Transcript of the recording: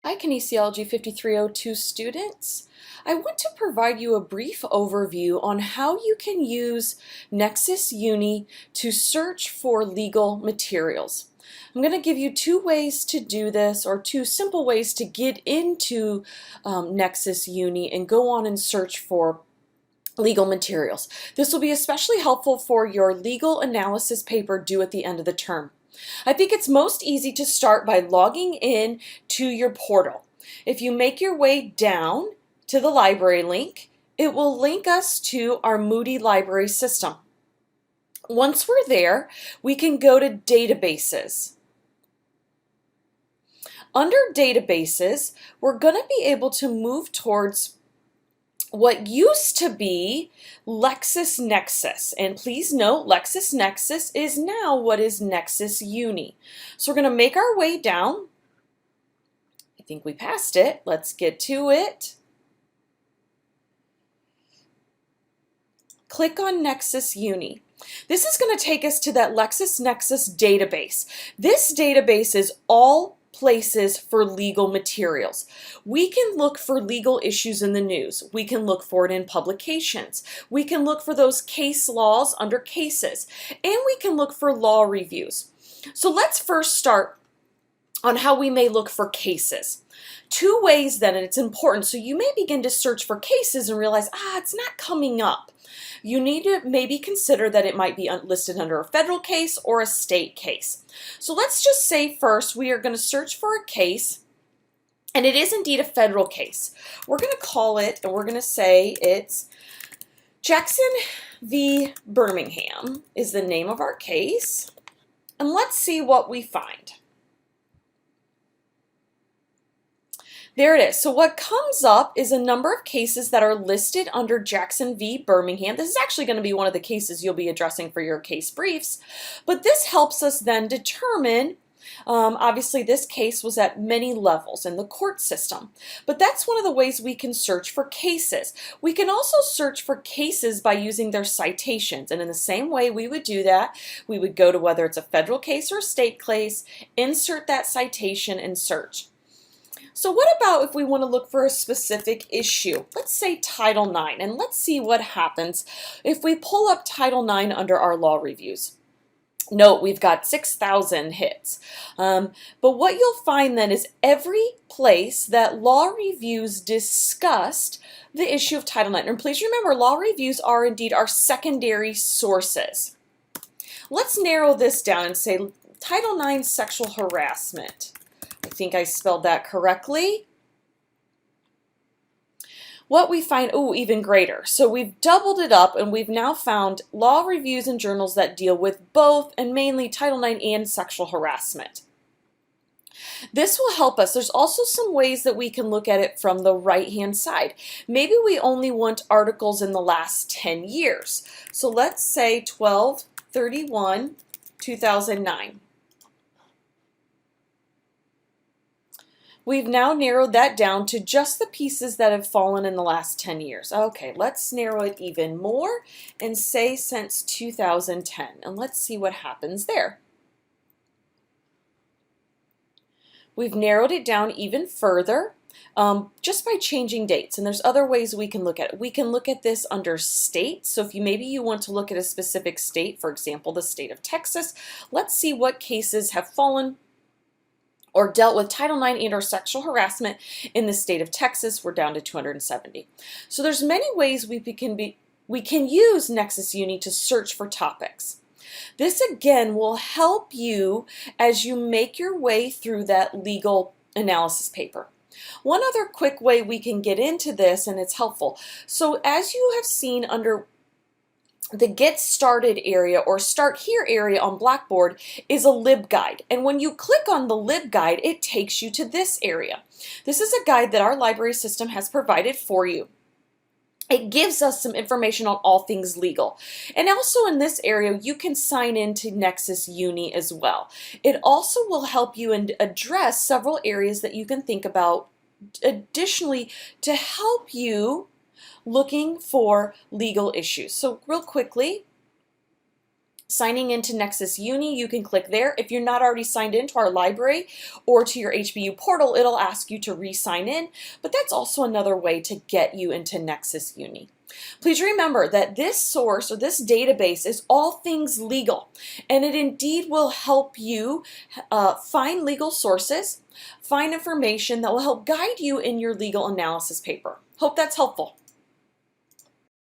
Hi, Kinesiology 5302 students. I want to provide you a brief overview on how you can use Nexus Uni to search for legal materials. I'm going to give you two ways to do this, or two simple ways to get into Nexus Uni and go on and search for legal materials. This will be especially helpful for your legal analysis paper due at the end of the term. I think it's most easy to start by logging in to your portal. If you make your way down to the library link, it will link us to our Moody library system. Once we're there, we can go to databases. Under databases, we're going to be able to move towards what used to be LexisNexis, and please note LexisNexis is now what is Nexus Uni. So we're going to make our way down. I think we passed it. Let's get to it. Click on Nexus Uni. This is going to take us to that LexisNexis database. This database is all places for legal materials. We can look for legal issues in the news. We can look for it in publications. We can look for those case laws under cases. And we can look for law reviews. So let's first start on how we may look for cases. Two ways then, and it's important. So you may begin to search for cases and realize, it's not coming up. You need to maybe consider that it might be listed under a federal case or a state case. So let's just say first we are going to search for a case, and it is indeed a federal case. We're going to call it, and we're going to say it's Jackson v. Birmingham is the name of our case. And let's see what we find. There it is. So what comes up is a number of cases that are listed under Jackson v. Birmingham. This is actually going to be one of the cases you'll be addressing for your case briefs. But this helps us then determine, obviously this case was at many levels in the court system. But that's one of the ways we can search for cases. We can also search for cases by using their citations. And in the same way we would do that, we would go to whether it's a federal case or a state case, insert that citation and search. So what about if we want to look for a specific issue? Let's say Title IX, and let's see what happens if we pull up Title IX under our law reviews. Note we've got 6,000 hits. But what you'll find then is every place that law reviews discussed the issue of Title IX. And please remember, law reviews are indeed our secondary sources. Let's narrow this down and say Title IX sexual harassment. I think I spelled that correctly. What we find, even greater. So we've doubled it up and we've now found law reviews and journals that deal with both and mainly Title IX and sexual harassment. This will help us. There's also some ways that we can look at it from the right-hand side. Maybe we only want articles in the last 10 years. So let's say 12/31/2009. We've now narrowed that down to just the pieces that have fallen in the last 10 years. Okay, let's narrow it even more and say since 2010. And let's see what happens there. We've narrowed it down even further just by changing dates. And there's other ways we can look at it. We can look at this under state. So if maybe you want to look at a specific state, for example, the state of Texas, let's see what cases have fallen or dealt with Title IX and or sexual harassment in the state of Texas. We're down to 270. So there's many ways we can use Nexus Uni to search for topics. This again will help you as you make your way through that legal analysis paper. One other quick way we can get into this, and it's helpful. So as you have seen under the Get Started area or Start Here area on Blackboard is a LibGuide. And when you click on the LibGuide, it takes you to this area. This is a guide that our library system has provided for you. It gives us some information on all things legal. And also in this area, you can sign into Nexus Uni as well. It also will help you address several areas that you can think about additionally to help you looking for legal issues. So real quickly, Signing into Nexus Uni, you can click there. If you're not already signed into our library or to your HBU portal, it'll ask you to re-sign in, but that's also another way to get you into Nexus Uni. Please remember that this source or this database is all things legal, and it indeed will help you find legal sources, find information that will help guide you in your legal analysis paper. Hope that's helpful.